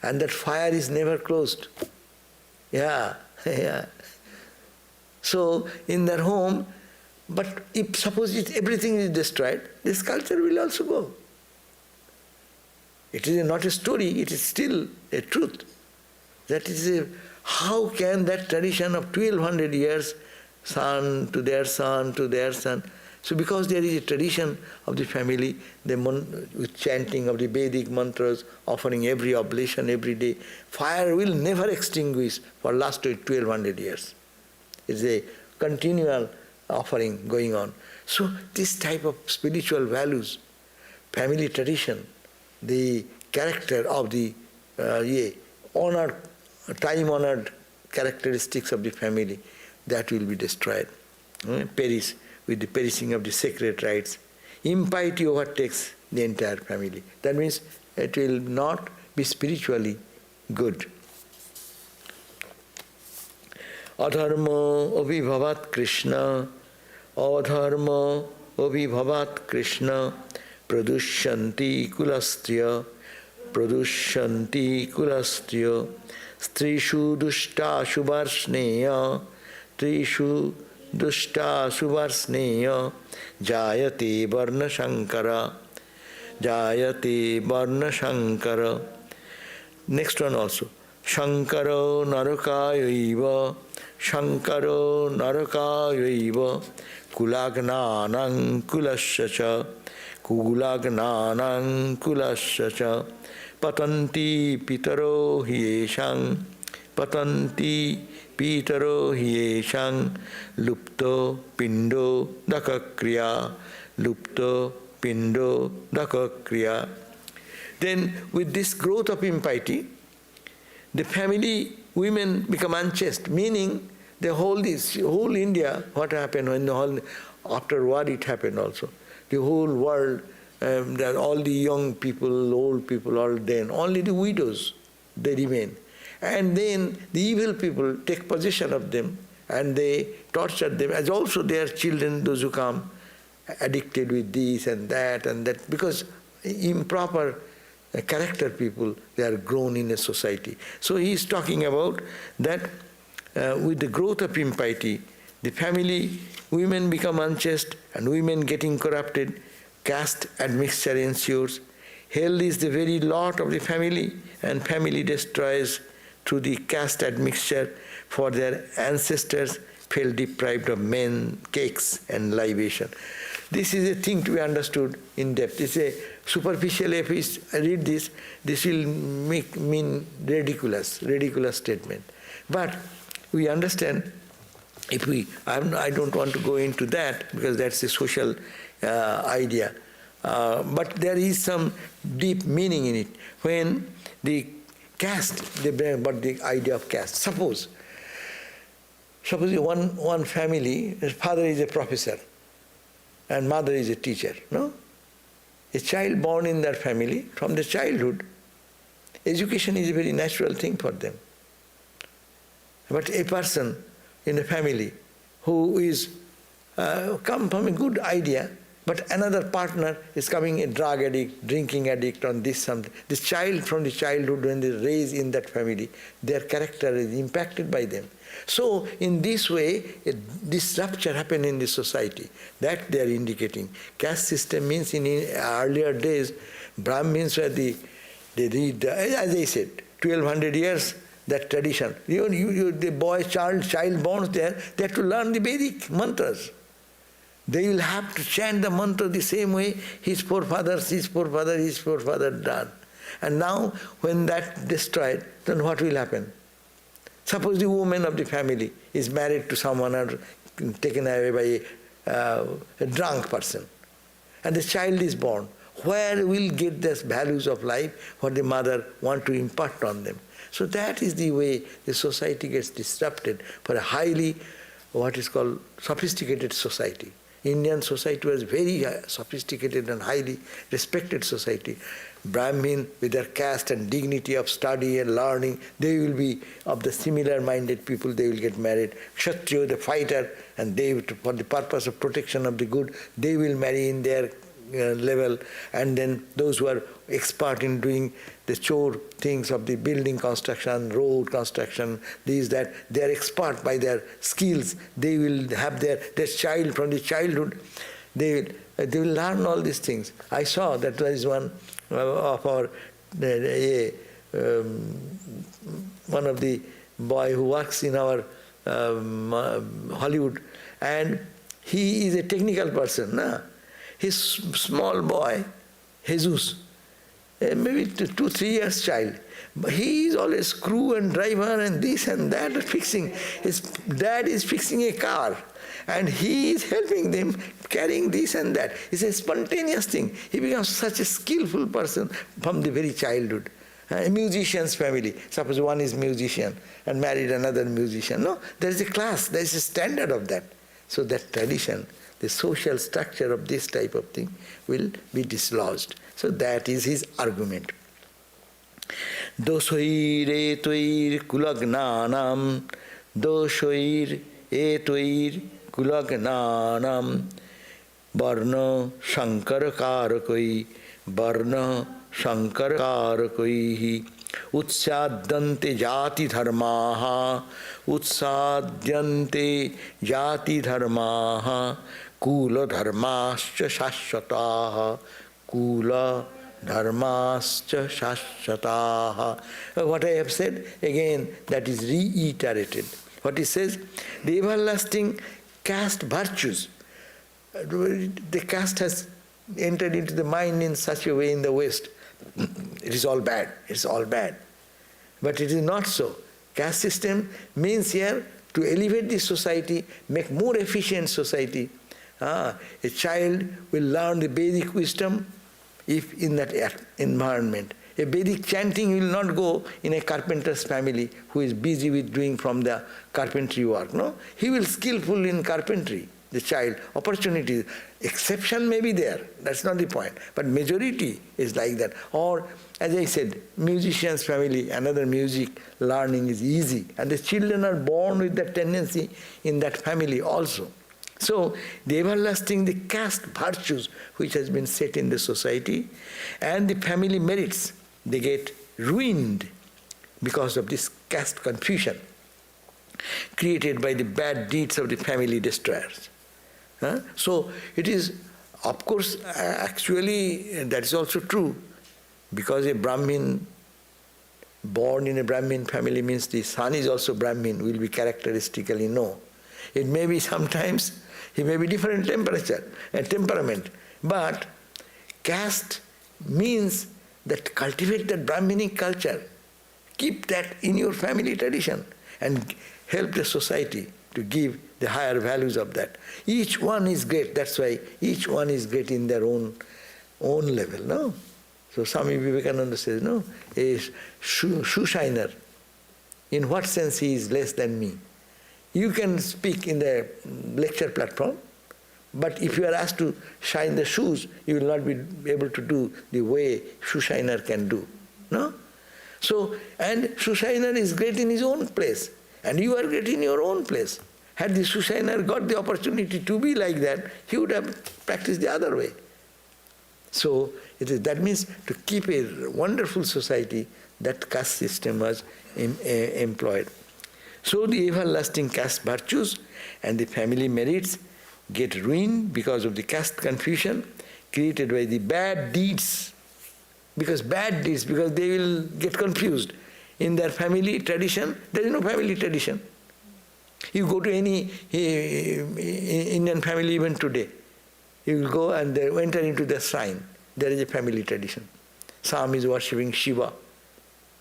Speaker 1: And that fire is never closed. Yeah, yeah. So in their home, but if suppose everything is destroyed, this culture will also go. It is not a story, it is still a truth. That is how can that tradition of 1200 years, son to their son, to their son. So because there is a tradition of the family, with chanting of the Vedic mantras, offering every oblation every day, fire will never extinguish for last 1200 years. It's a continual offering going on. So this type of spiritual values, family tradition, the character of the honored, time-honored characteristics of the family, that will be destroyed, perish with the perishing of the sacred rites. Impiety overtakes the entire family. That means it will not be spiritually good. Adharma abhibhavat Krishna, adharma abhibhavat Krishna, pradushyanti kulastya, strishu dushta shuvarsneya, trishu dushta suvarsneya, jayate varna shankara, Next one also. Shankaro narakayaiva, kulagnanam kulasya, patanti pitaro hiyeshang, lupto pindo dakakriya. Then with this growth of impiety, the family women become unchaste, meaning the whole India, what happened when after war it happened also. The whole world, all the young people, old people, all dead. Only the widows, they remain. And then the evil people take possession of them and they torture them, as also their children, those who come, addicted with this and that, because improper character people, they are grown in a society. So he is talking about that with the growth of impiety, the family women become unchaste and women getting corrupted, caste admixture ensures. Hell is the very lot of the family, and family destroys through the caste admixture, for their ancestors felt deprived of men, cakes and libation. This is a thing to be understood in depth. It's a superficial, if I read this will mean ridiculous statement. But we understand, I don't want to go into that because that's a social idea. But there is some deep meaning in it. When the caste, but the idea of caste. Suppose one family, his father is a professor and mother is a teacher, no? A child born in their family, from the childhood, education is a very natural thing for them. But a person in a family who is come from a good idea, but another partner is coming a drug addict, drinking addict, on this something. This child from the childhood, when they raise in that family, their character is impacted by them. So in this way, this rupture happened in the society. That they are indicating. Caste system means in earlier days, Brahmins were they read, as I said, 1200 years, that tradition. The boy, child born there, they have to learn the Vedic mantras. They will have to chant the mantra the same way his forefather done. And now, when that destroyed, then what will happen? Suppose the woman of the family is married to someone or taken away by a drunk person, and the child is born. Where will get these values of life what the mother want to impart on them? So that is the way the society gets disrupted for a highly what is called sophisticated society. Indian society was very sophisticated and highly respected society. Brahmin, with their caste and dignity of study and learning, they will be of the similar minded people, they will get married. Kshatriya, the fighter, and they, for the purpose of protection of the good, they will marry in their level. And then those who are expert in doing the chore things of the building construction, road construction, these, that, they are expert by their skills. They will have their child from the childhood, they will learn all these things. I saw that there is one of our, one of the boy who works in our Hollywood, and he is a technical person. Nah? His small boy, Jesus, maybe 2-3 years child, but he is always crew and driver and this and that fixing. His dad is fixing a car, and he is helping them carrying this and that. It's a spontaneous thing. He becomes such a skillful person from the very childhood. A musician's family, suppose one is musician and married another musician. No, there is a class, there is a standard of that. So that tradition, the social structure of this type of thing will be dislodged. So that is his argument. Doshoir etoir kulagnanam, doshoir etoir kulagnanam, varna shankar karakoi, varna shankar karakoi, utsadyante jati dharmaha, utsadyante jati dharmaha, kula dharmascha shashvataha, kula dharmascha shashvataha. What I have said, again, that is reiterated. What he says, the everlasting caste virtues, the caste has entered into the mind in such a way in the West. It is all bad, it's all bad. But it is not so. Caste system means here to elevate the society, make more efficient society. A child will learn the Vedic wisdom if in that environment. A Vedic chanting will not go in a carpenter's family who is busy with doing from the carpentry work. No, he will skillful in carpentry, the child. Opportunities, exception may be there, that's not the point, but majority is like that. Or, as I said, musician's family, another music learning is easy, and the children are born with that tendency in that family also. So, the everlasting, the caste virtues which has been set in the society, and the family merits, they get ruined because of this caste confusion created by the bad deeds of the family destroyers. So, it is, of course, actually, that is also true, because a Brahmin born in a Brahmin family means the son is also Brahmin, will be characteristically no. It may be sometimes, he may be different temperament, but caste means that cultivate that Brahminic culture, keep that in your family tradition, and help the society to give the higher values of that. Each one is great, that's why each one is great in their own level, no? So Swami Vivekananda says, no, a shoe shiner, in what sense he is less than me? You can speak in the lecture platform, but if you are asked to shine the shoes, you will not be able to do the way shoe shiner can do. No? So, and shoe shiner is great in his own place, and you are great in your own place. Had the shoe shiner got the opportunity to be like that, he would have practiced the other way. So, that means to keep a wonderful society, that caste system was employed. So the everlasting caste virtues and the family merits get ruined because of the caste confusion created by the bad deeds. Because they will get confused. In their family tradition, there is no family tradition. You go to any Indian family even today, you will go and they enter into the shrine. There is a family tradition. Some is worshipping Shiva.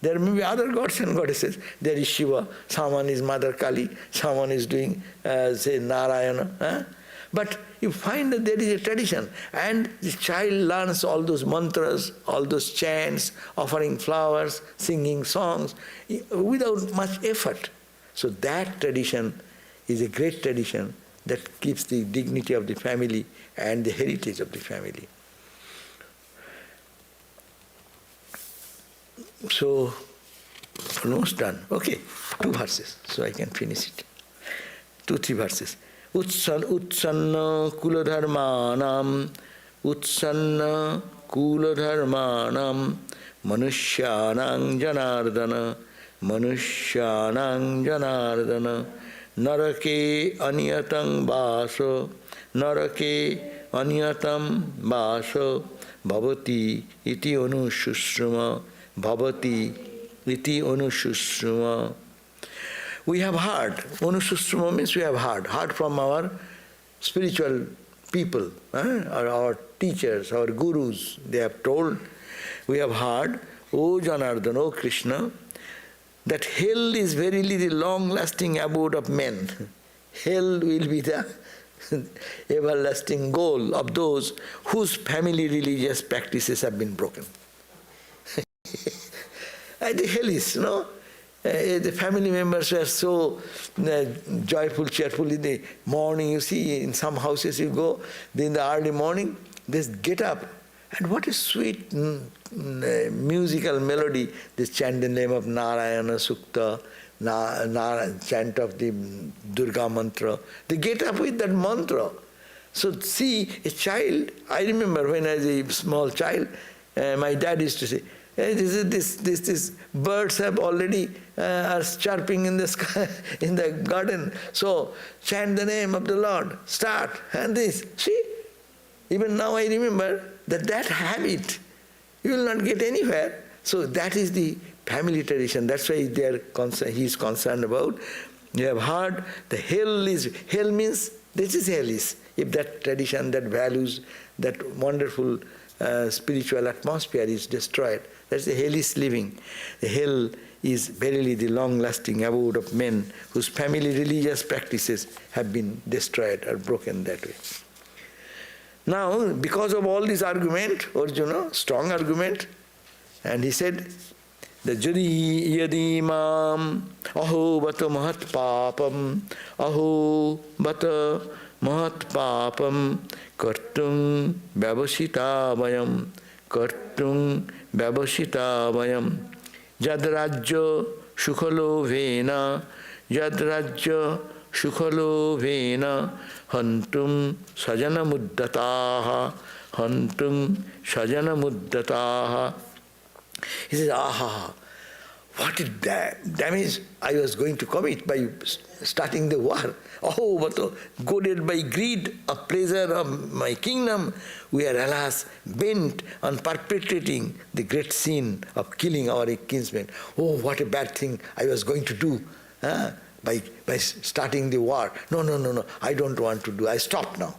Speaker 1: There may be other gods and goddesses. There is Shiva, someone is Mother Kali, someone is doing, say, Narayana. But you find that there is a tradition, and the child learns all those mantras, all those chants, offering flowers, singing songs, without much effort. So that tradition is a great tradition that keeps the dignity of the family and the heritage of the family. So, almost done. Okay, 2 verses, so I can finish it. 2-3 verses. Utsanna kuladharmanam Utsanna kuladharmanam Manushyanang janardana Manushyanang janardana Narake anyatam vaso Narake anyatam vaso Bhavati iti anushustruma Bhavati iti anushustruma. We have heard, anushustruma means we have heard from our spiritual people, or our teachers, our gurus. They have told, we have heard, O Janardana, O Krishna, that hell is verily the long-lasting abode of men. Hell will be the everlasting goal of those whose family religious practices have been broken. And the hell is, the family members were so joyful, cheerful in the morning. You see, in some houses you go, in the early morning, they get up. And what a sweet musical melody. They chant the name of Narayana Sukta, chant of the Durga mantra. They get up with that mantra. So see, a child, I remember when I was a small child, my dad used to say, this birds have already are chirping in the sky, in the garden. So chant the name of the Lord. Start. And this. See? Even now I remember that habit, you will not get anywhere. So that is the family tradition. That's why he is concerned about. You have heard the hell means, this is hell is. If that tradition, that values, that wonderful spiritual atmosphere is destroyed, that's the hellish living. The hell is verily the long-lasting abode of men whose family religious practices have been destroyed or broken that way. Now, because of all this argument, Arjuna, strong argument, and he said, the Jadi yadi mam aho bata mahat papam aho bata mahat papam kartung vyavasita vayam jadrajya shukhalo vena hantum sajana muddataha. He says, what is that damage I was going to commit by starting the war. Oh, but goaded by greed of pleasure of my kingdom, we are alas bent on perpetrating the great sin of killing our kinsmen. Oh, what a bad thing I was going to do by starting the war. No, I don't want to do. I stop now.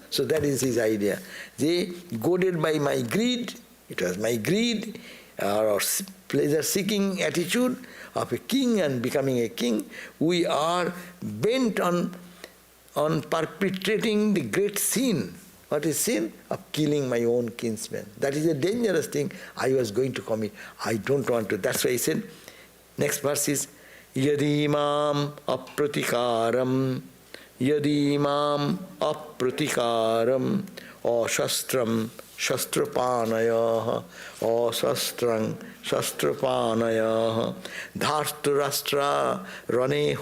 Speaker 1: So that is his idea. They goaded by my greed. It was my greed or pleasure-seeking attitude of a king and becoming a king. We are bent on perpetrating the great sin. What is sin? Of killing my own kinsmen. That is a dangerous thing I was going to commit. I don't want to. That's why he said, next verse is, Yadimam apratikaram ashastram shastrapanayah asastram shastrapanayah dhartarashtra rane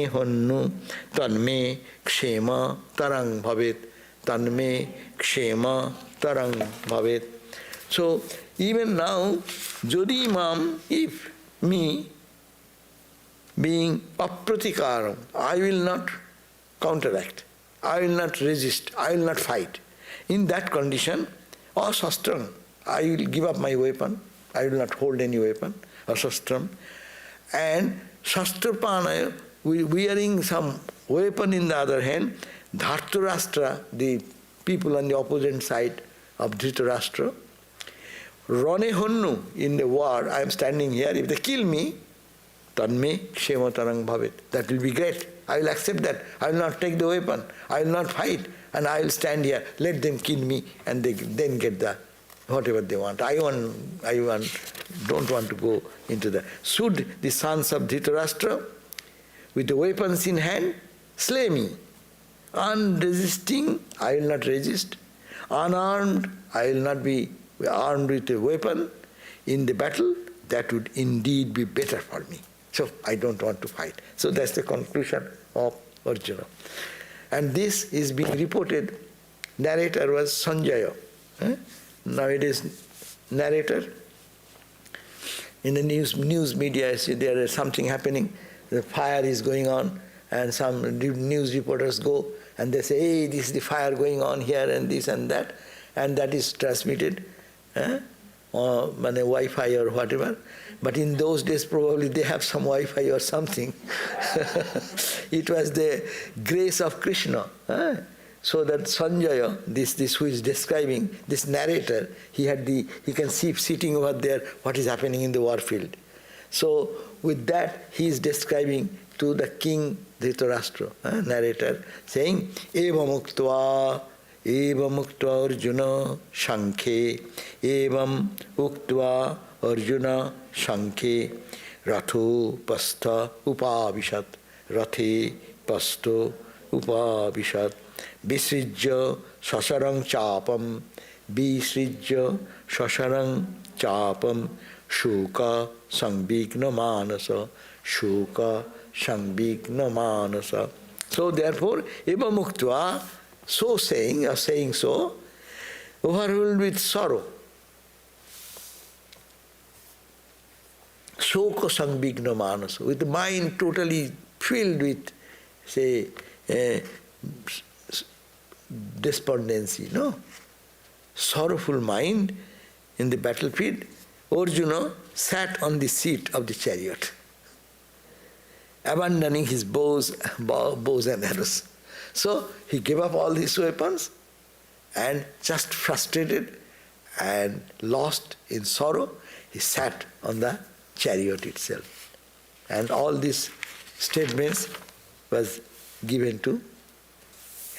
Speaker 1: honnu tanme kshema tarang bhavet. So even now, Jodi Mam, if me being apratikaram, I will not counteract, I will not resist, I will not fight. In that condition, asastram, I will give up my weapon, I will not hold any weapon, asastram. And shastrapanaya, wearing some weapon in the other hand, Dhartarashtra, the people on the opposite side of Dhritarashtra, Rane honnu, in the war, I am standing here, if they kill me, tanme kshema tarang bhavet. That will be great. I will accept that. I will not take the weapon. I will not fight. And I will stand here. Let them kill me and they then get the whatever they want. I don't want to go into that. Should the sons of Dhritarashtra, with the weapons in hand, slay me? Unresisting, I will not resist. Unarmed, I will not be armed with a weapon in the battle. That would indeed be better for me. So I don't want to fight. So that's the conclusion of Arjuna. And this is being reported. Narrator was Sanjaya. Nowadays, narrator in the news media, I see there is something happening, the fire is going on, and some news reporters go and they say, hey, this is the fire going on here and this and that is transmitted on Wi-Fi or whatever. But in those days probably they have some Wi-Fi or something. It was the grace of Krishna. So that Sanjaya, this who is describing, this narrator, he can see sitting over there what is happening in the war field. So with that he is describing to the king Dhritarashtra, narrator, saying, Evam uktva Arjuna shankhe, evam uktva Arjuna shankhe, ratho pastha upavishat, rathe pasto upavishat, visrijya sasarang chapam, visrijya sasarang chapam, shuka sangbigna manasa, shuka sangbigna manasa. So therefore, eva muktva, so saying, or saying so, overwhelmed with sorrow, shoka sangbigna manasa, with the mind totally filled with, say, despondency, no? Sorrowful mind in the battlefield, Arjuna sat on the seat of the chariot, abandoning his bows and arrows. So he gave up all his weapons and just frustrated and lost in sorrow, he sat on the chariot itself. And all these statements was given to,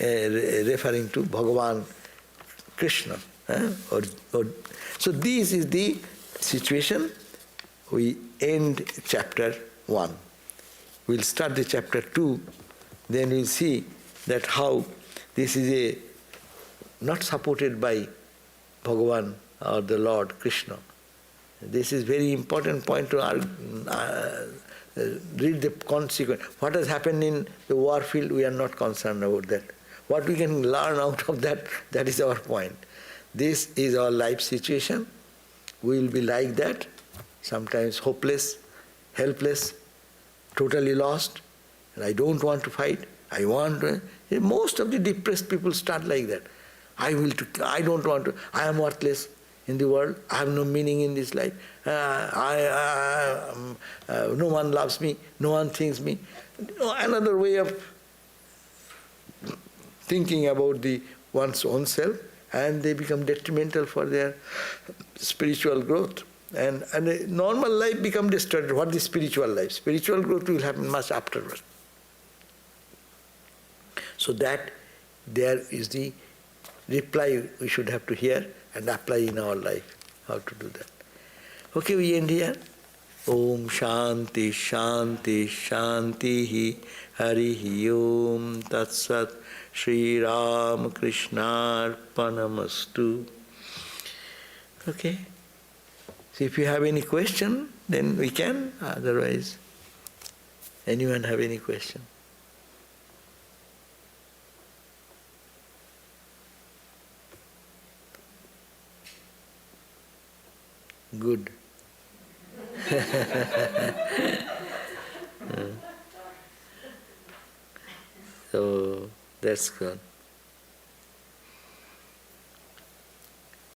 Speaker 1: referring to Bhagavan Krishna. So this is the situation. We end chapter 1. We'll start the chapter 2, then we'll see that how this is not supported by Bhagavan or the Lord Krishna. This is very important point to read the consequence. What has happened in the war field, we are not concerned about that. What we can learn out of that, that is our point. This is our life situation. We will be like that, sometimes hopeless, helpless, totally lost, and I don't want to fight. I want to. Most of the depressed people start like that. I don't want to. I am worthless in the world. I have no meaning in this life. No one loves me. No one thinks me. Another way of thinking about one's own self, and they become detrimental for their spiritual growth. And a normal life becomes destroyed. What is spiritual life? Spiritual growth will happen much afterwards. So that there is the reply we should have to hear and apply in our life. How to do that. Okay, we end here. Om Shanti Shanti Shanti Harihi Om Tat Sat Shri Ram Krishna Arpanamastu. Okay. So if you have any question, then we can. Otherwise, anyone have any question? Good. So that's good.